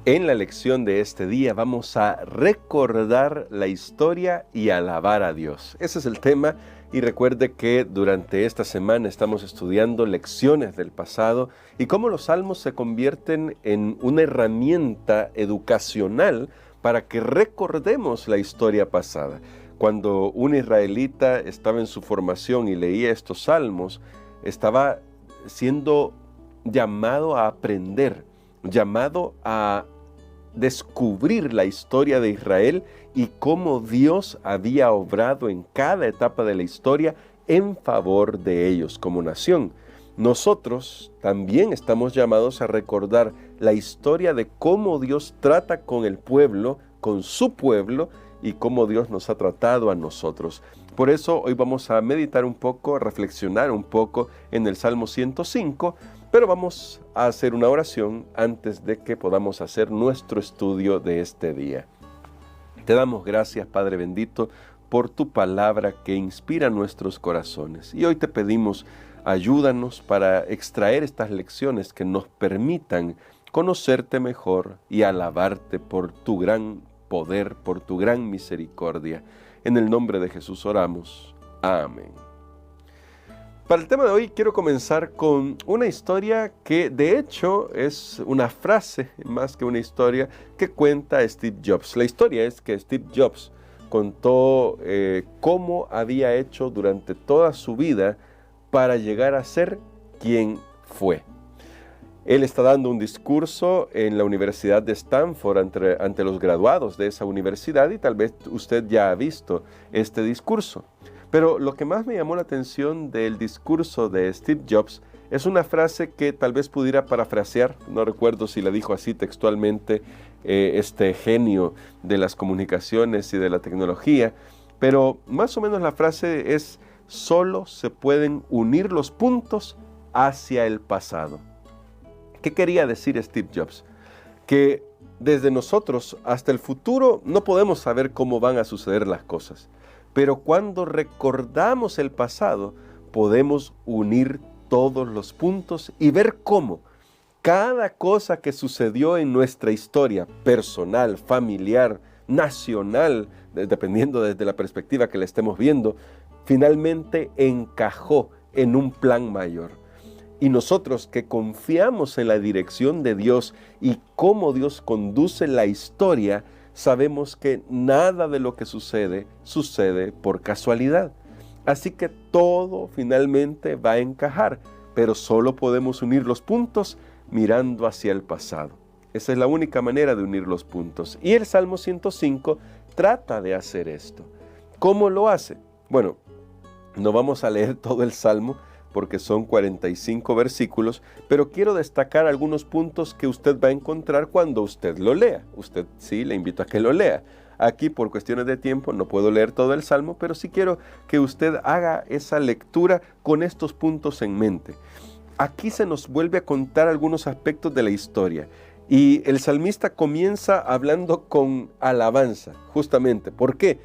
En la lección de este día vamos a recordar la historia y alabar a Dios. Ese es el tema, y recuerde que durante esta semana estamos estudiando lecciones del pasado y cómo los salmos se convierten en una herramienta educacional para que recordemos la historia pasada. Cuando un israelita estaba en su formación y leía estos salmos, estaba siendo llamado a aprender, llamado a descubrir la historia de Israel y cómo Dios había obrado en cada etapa de la historia en favor de ellos como nación. Nosotros también estamos llamados a recordar la historia de cómo Dios trata con el pueblo, con su pueblo, y cómo Dios nos ha tratado a nosotros. Por eso hoy vamos a meditar un poco, a reflexionar un poco en el Salmo 105, pero vamos a hacer una oración antes de que podamos hacer nuestro estudio de este día. Te damos gracias, Padre bendito, por tu palabra que inspira nuestros corazones. Y hoy te pedimos, ayúdanos para extraer estas lecciones que nos permitan conocerte mejor y alabarte por tu gran poder, por tu gran misericordia. En el nombre de Jesús oramos. Amén. Para el tema de hoy quiero comenzar con una historia que de hecho es una frase más que una historia que cuenta Steve Jobs. La historia es que Steve Jobs contó cómo había hecho durante toda su vida para llegar a ser quien fue. Él está dando un discurso en la Universidad de Stanford ante los graduados de esa universidad y tal vez usted ya ha visto este discurso. Pero lo que más me llamó la atención del discurso de Steve Jobs es una frase que tal vez pudiera parafrasear, no recuerdo si la dijo así textualmente este genio de las comunicaciones y de la tecnología, pero más o menos la frase es: solo se pueden unir los puntos hacia el pasado. ¿Qué quería decir Steve Jobs? Que desde nosotros hasta el futuro no podemos saber cómo van a suceder las cosas. Pero cuando recordamos el pasado, podemos unir todos los puntos y ver cómo cada cosa que sucedió en nuestra historia personal, familiar, nacional, dependiendo desde la perspectiva que la estemos viendo, finalmente encajó en un plan mayor. Y nosotros que confiamos en la dirección de Dios y cómo Dios conduce la historia, sabemos que nada de lo que sucede por casualidad. Así que todo finalmente va a encajar, pero solo podemos unir los puntos mirando hacia el pasado. Esa es la única manera de unir los puntos. Y el Salmo 105 trata de hacer esto. ¿Cómo lo hace? Bueno, no vamos a leer todo el Salmo porque son 45 versículos, pero quiero destacar algunos puntos que usted va a encontrar cuando usted lo lea. Usted sí, le invito a que lo lea. Aquí, por cuestiones de tiempo, no puedo leer todo el Salmo, pero sí quiero que usted haga esa lectura con estos puntos en mente. Aquí se nos vuelve a contar algunos aspectos de la historia, y el salmista comienza hablando con alabanza, justamente. ¿Por qué?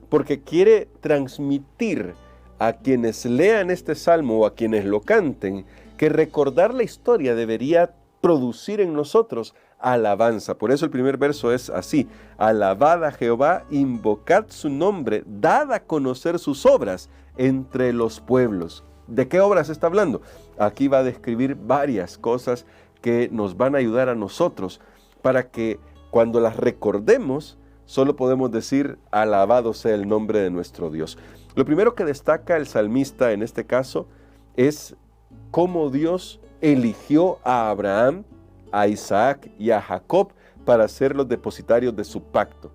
Porque quiere transmitir a quienes lean este salmo o a quienes lo canten, que recordar la historia debería producir en nosotros alabanza. Por eso el primer verso es así: alabad a Jehová, invocad su nombre, dad a conocer sus obras entre los pueblos. ¿De qué obras está hablando? Aquí va a describir varias cosas que nos van a ayudar a nosotros para que cuando las recordemos, solo podemos decir: alabado sea el nombre de nuestro Dios. Lo primero que destaca el salmista en este caso es cómo Dios eligió a Abraham, a Isaac y a Jacob para ser los depositarios de su pacto.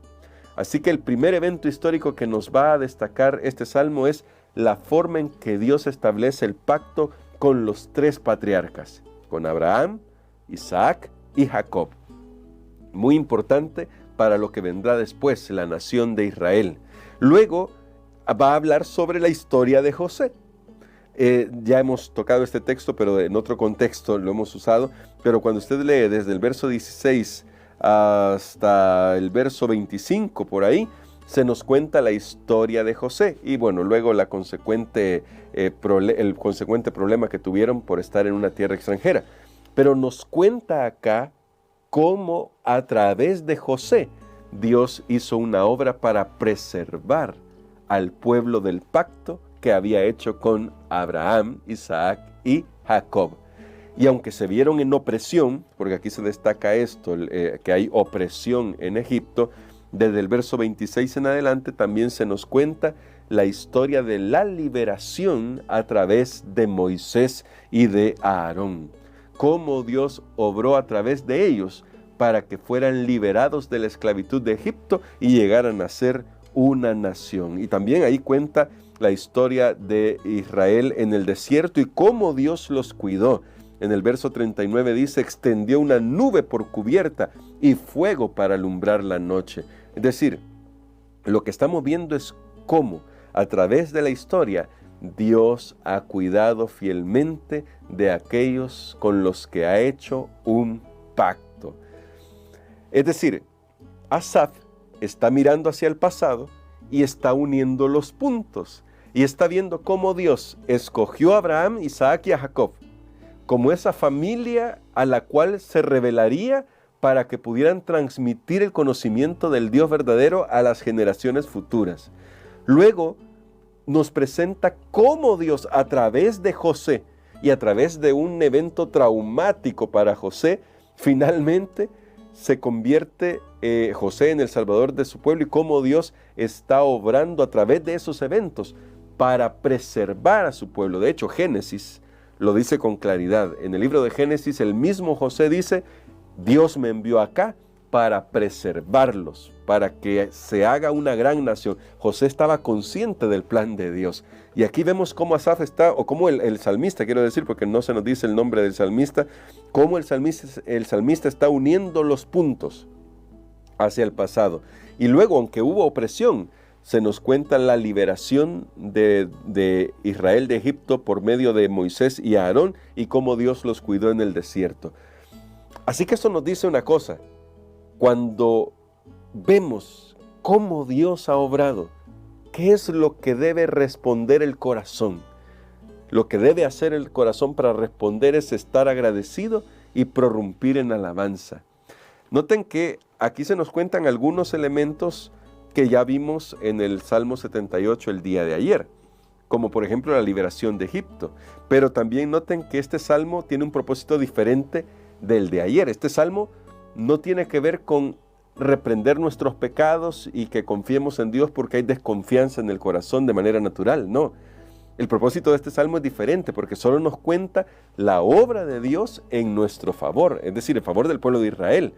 Así que el primer evento histórico que nos va a destacar este salmo es la forma en que Dios establece el pacto con los tres patriarcas, con Abraham, Isaac y Jacob. Muy importante para lo que vendrá después, la nación de Israel. Luego va a hablar sobre la historia de José. Ya hemos tocado este texto, pero en otro contexto lo hemos usado. Pero cuando usted lee desde el verso 16 hasta el verso 25, por ahí, se nos cuenta la historia de José. Y bueno, luego el consecuente problema que tuvieron por estar en una tierra extranjera. Pero nos cuenta acá cómo a través de José Dios hizo una obra para preservar al pueblo del pacto que había hecho con Abraham, Isaac y Jacob. Y aunque se vieron en opresión, porque aquí se destaca esto, que hay opresión en Egipto, desde el verso 26 en adelante también se nos cuenta la historia de la liberación a través de Moisés y de Aarón. Cómo Dios obró a través de ellos para que fueran liberados de la esclavitud de Egipto y llegaran a ser una nación. Y también ahí cuenta la historia de Israel en el desierto y cómo Dios los cuidó. En el verso 39 dice, extendió una nube por cubierta y fuego para alumbrar la noche. Es decir, lo que estamos viendo es cómo a través de la historia Dios ha cuidado fielmente de aquellos con los que ha hecho un pacto. Es decir, Asaf está mirando hacia el pasado y está uniendo los puntos. Y está viendo cómo Dios escogió a Abraham, Isaac y a Jacob como esa familia a la cual se revelaría para que pudieran transmitir el conocimiento del Dios verdadero a las generaciones futuras. Luego nos presenta cómo Dios a través de José y a través de un evento traumático para José, finalmente se convierte José en el salvador de su pueblo y cómo Dios está obrando a través de esos eventos para preservar a su pueblo. De hecho, Génesis lo dice con claridad. En el libro de Génesis el mismo José dice, Dios me envió acá para preservarlos, para que se haga una gran nación. José estaba consciente del plan de Dios. Y aquí vemos cómo Asaf está, o cómo el salmista, quiero decir, porque no se nos dice el nombre del salmista, cómo el salmista está uniendo los puntos hacia el pasado. Y luego, aunque hubo opresión, se nos cuenta la liberación de Israel de Egipto por medio de Moisés y Aarón y cómo Dios los cuidó en el desierto. Así que eso nos dice una cosa. Cuando vemos cómo Dios ha obrado, ¿qué es lo que debe responder el corazón? Lo que debe hacer el corazón para responder es estar agradecido y prorrumpir en alabanza. Noten que aquí se nos cuentan algunos elementos que ya vimos en el Salmo 78 el día de ayer, como por ejemplo la liberación de Egipto. Pero también noten que este salmo tiene un propósito diferente del de ayer. Este salmo no tiene que ver con reprender nuestros pecados y que confiemos en Dios porque hay desconfianza en el corazón de manera natural, no. El propósito de este salmo es diferente porque solo nos cuenta la obra de Dios en nuestro favor, es decir, en favor del pueblo de Israel.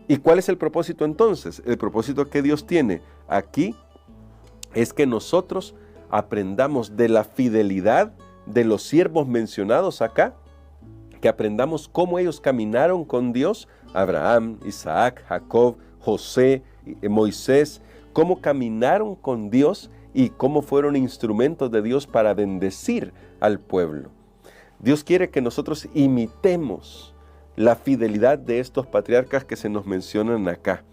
¿Y cuál es el propósito entonces? El propósito que Dios tiene aquí es que nosotros aprendamos de la fidelidad de los siervos mencionados acá, que aprendamos cómo ellos caminaron con Dios, Abraham, Isaac, Jacob, José, Moisés, cómo caminaron con Dios y cómo fueron instrumentos de Dios para bendecir al pueblo. Dios quiere que nosotros imitemos la fidelidad de estos patriarcas que se nos mencionan acá.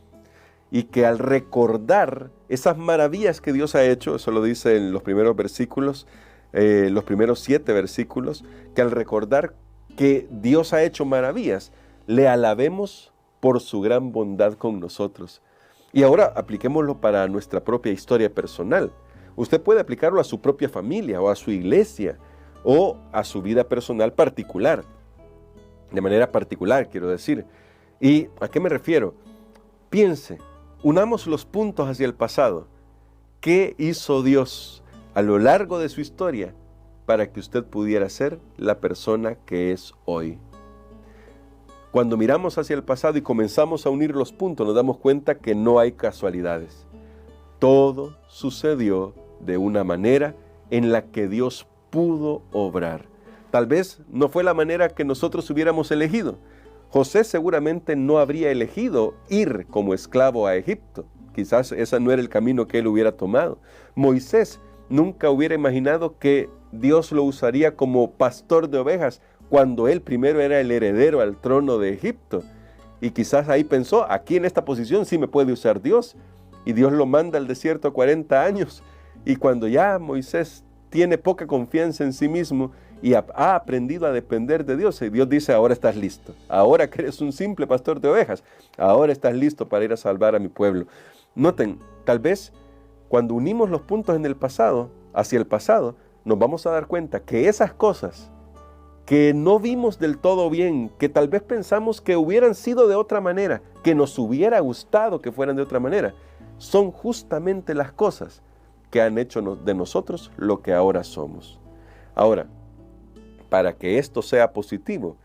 Y que al recordar esas maravillas que Dios ha hecho, eso lo dice en los primeros versículos, los primeros 7 versículos, que al recordar que Dios ha hecho maravillas, le alabemos por su gran bondad con nosotros. Y ahora apliquémoslo para nuestra propia historia personal. Usted puede aplicarlo a su propia familia o a su iglesia o a su vida personal particular. De manera particular, quiero decir. ¿Y a qué me refiero? Piense, unamos los puntos hacia el pasado. ¿Qué hizo Dios a lo largo de su historia para que usted pudiera ser la persona que es hoy? Cuando miramos hacia el pasado y comenzamos a unir los puntos, nos damos cuenta que no hay casualidades. Todo sucedió de una manera en la que Dios pudo obrar. Tal vez no fue la manera que nosotros hubiéramos elegido. José seguramente no habría elegido ir como esclavo a Egipto. Quizás ese no era el camino que él hubiera tomado. Moisés nunca hubiera imaginado que Dios lo usaría como pastor de ovejas cuando él primero era el heredero al trono de Egipto. Y quizás ahí pensó, aquí en esta posición sí me puede usar Dios. Y Dios lo manda al desierto 40 años. Y cuando ya Moisés tiene poca confianza en sí mismo y ha aprendido a depender de Dios. Y Dios dice, ahora estás listo. Ahora que eres un simple pastor de ovejas, ahora estás listo para ir a salvar a mi pueblo. Noten, tal vez cuando unimos los puntos en el pasado, hacia el pasado, nos vamos a dar cuenta que esas cosas que no vimos del todo bien, que tal vez pensamos que hubieran sido de otra manera, que nos hubiera gustado que fueran de otra manera, son justamente las cosas que han hecho de nosotros lo que ahora somos. Ahora, para que esto sea positivo,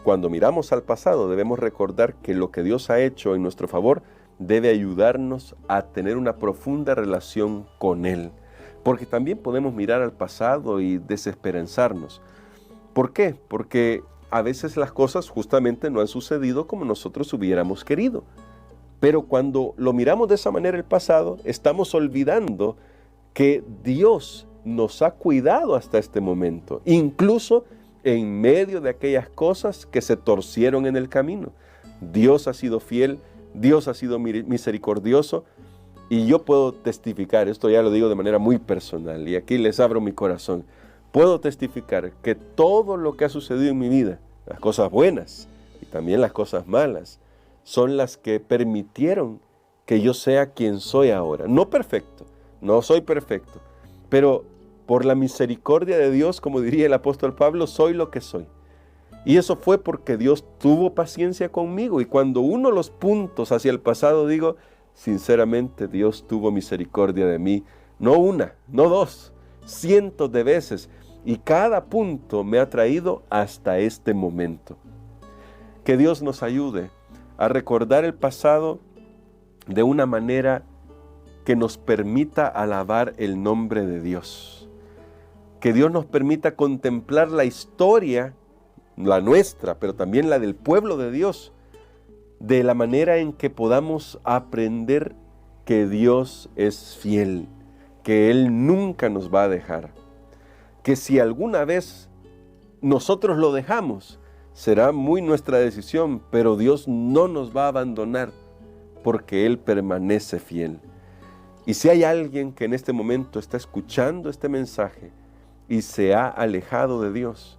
cuando miramos al pasado debemos recordar que lo que Dios ha hecho en nuestro favor debe ayudarnos a tener una profunda relación con Él. Porque también podemos mirar al pasado y desesperanzarnos. ¿Por qué? Porque a veces las cosas justamente no han sucedido como nosotros hubiéramos querido. Pero cuando lo miramos de esa manera el pasado, estamos olvidando que Dios nos ha cuidado hasta este momento, incluso en medio de aquellas cosas que se torcieron en el camino. Dios ha sido fiel, Dios ha sido misericordioso, y yo puedo testificar, esto ya lo digo de manera muy personal, y aquí les abro mi corazón, puedo testificar que todo lo que ha sucedido en mi vida, las cosas buenas y también las cosas malas, son las que permitieron que yo sea quien soy ahora. No perfecto, no soy perfecto, pero por la misericordia de Dios, como diría el apóstol Pablo, soy lo que soy. Y eso fue porque Dios tuvo paciencia conmigo. Y cuando uno los puntos hacia el pasado, digo, sinceramente Dios tuvo misericordia de mí. No una, no dos, cientos de veces. Y cada punto me ha traído hasta este momento. Que Dios nos ayude a recordar el pasado de una manera que nos permita alabar el nombre de Dios. Que Dios nos permita contemplar la historia, la nuestra, pero también la del pueblo de Dios, de la manera en que podamos aprender que Dios es fiel, que Él nunca nos va a dejar. Que si alguna vez nosotros lo dejamos, será muy nuestra decisión, pero Dios no nos va a abandonar porque Él permanece fiel. Y si hay alguien que en este momento está escuchando este mensaje y se ha alejado de Dios,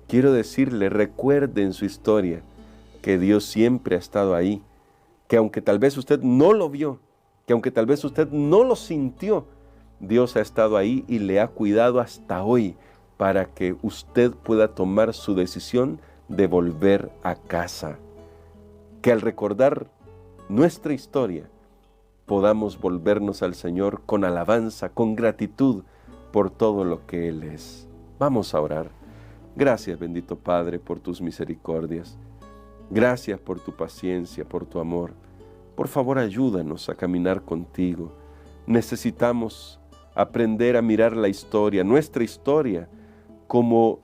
quiero decirle, recuerde en su historia que Dios siempre ha estado ahí, que aunque tal vez usted no lo vio, que aunque tal vez usted no lo sintió, Dios ha estado ahí y le ha cuidado hasta hoy para que usted pueda tomar su decisión de volver a casa. Que al recordar nuestra historia podamos volvernos al Señor con alabanza, con gratitud por todo lo que Él es. Vamos a orar. Gracias, bendito Padre, por tus misericordias. Gracias por tu paciencia, por tu amor. Por favor, ayúdanos a caminar contigo. Necesitamos aprender a mirar la historia, nuestra historia, como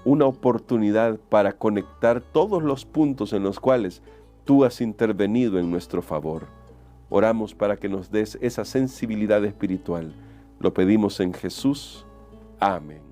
una oportunidad para conectar todos los puntos en los cuales tú has intervenido en nuestro favor. Oramos para que nos des esa sensibilidad espiritual. Lo pedimos en Jesús. Amén.